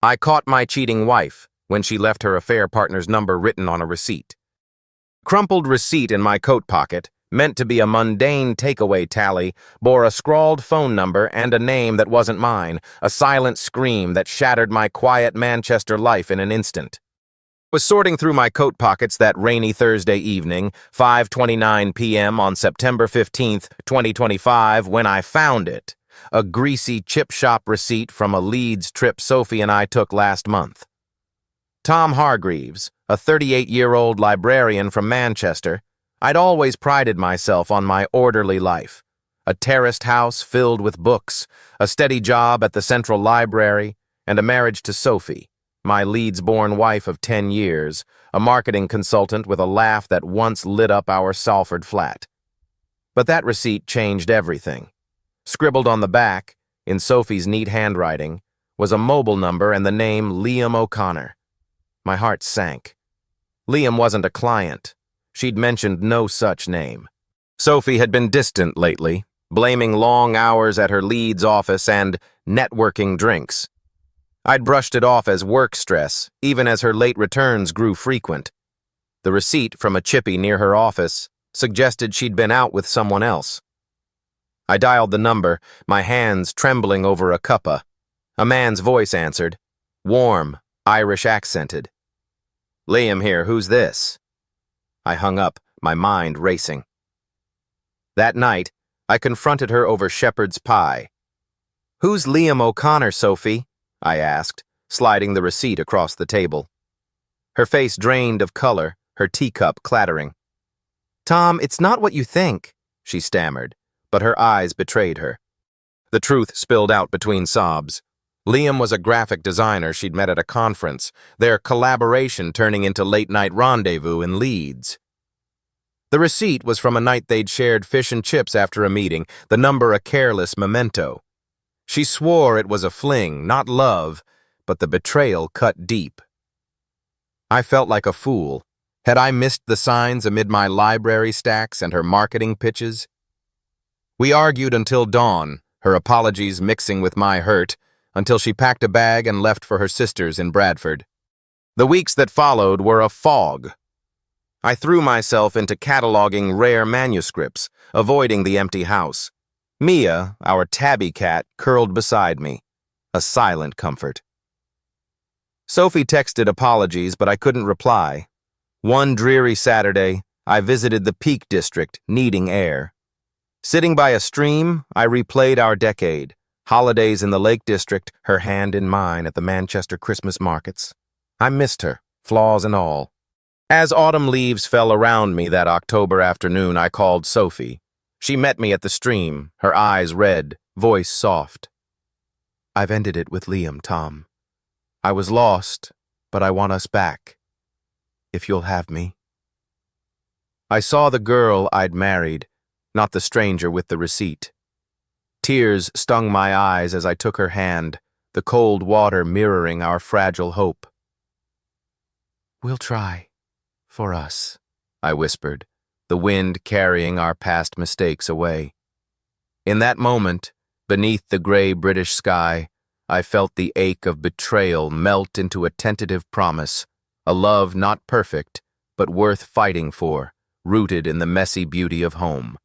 I caught my cheating wife when she left her affair partner's number written on a receipt. Crumpled receipt in my coat pocket, meant to be a mundane takeaway tally, bore a scrawled phone number and a name that wasn't mine, a silent scream that shattered my quiet Manchester life in an instant. I was sorting through my coat pockets that rainy Thursday evening, 5:29 p.m. on September 15th, 2025, when I found it. A greasy chip shop receipt from a Leeds trip Sophie and I took last month. Tom Hargreaves, a 38-year-old librarian from Manchester, I'd always prided myself on my orderly life. A terraced house filled with books, a steady job at the Central Library, and a marriage to Sophie, my Leeds-born wife of 10 years, a marketing consultant with a laugh that once lit up our Salford flat. But that receipt changed everything. Scribbled on the back, in Sophie's neat handwriting, was a mobile number and the name Liam O'Connor. My heart sank. Liam wasn't a client. She'd mentioned no such name. Sophie had been distant lately, blaming long hours at her Leeds office and networking drinks. I'd brushed it off as work stress, even as her late returns grew frequent. The receipt from a chippy near her office suggested she'd been out with someone else. I dialed the number, my hands trembling over a cuppa. A man's voice answered, warm, Irish accented. "Liam here, who's this?" I hung up, my mind racing. That night, I confronted her over shepherd's pie. "Who's Liam O'Connor, Sophie?" I asked, sliding the receipt across the table. Her face drained of color, her teacup clattering. "Tom, it's not what you think," she stammered, but her eyes betrayed her. The truth spilled out between sobs. Liam was a graphic designer she'd met at a conference, their collaboration turning into late-night rendezvous in Leeds. The receipt was from a night they'd shared fish and chips after a meeting, the number a careless memento. She swore it was a fling, not love, but the betrayal cut deep. I felt like a fool. Had I missed the signs amid my library stacks and her marketing pitches? We argued until dawn, her apologies mixing with my hurt, until she packed a bag and left for her sister's in Bradford. The weeks that followed were a fog. I threw myself into cataloging rare manuscripts, avoiding the empty house. Mia, our tabby cat, curled beside me, a silent comfort. Sophie texted apologies, but I couldn't reply. One dreary Saturday, I visited the Peak District, needing air. Sitting by a stream, I replayed our decade, holidays in the Lake District, her hand in mine at the Manchester Christmas markets. I missed her, flaws and all. As autumn leaves fell around me that October afternoon, I called Sophie. She met me at the stream, her eyes red, voice soft. "I've ended it with Liam, Tom. I was lost, but I want us back. If you'll have me." I saw the girl I'd married, not the stranger with the receipt. Tears stung my eyes as I took her hand, the cold water mirroring our fragile hope. "We'll try. For us," I whispered, the wind carrying our past mistakes away. In that moment, beneath the gray British sky, I felt the ache of betrayal melt into a tentative promise, a love not perfect, but worth fighting for, rooted in the messy beauty of home.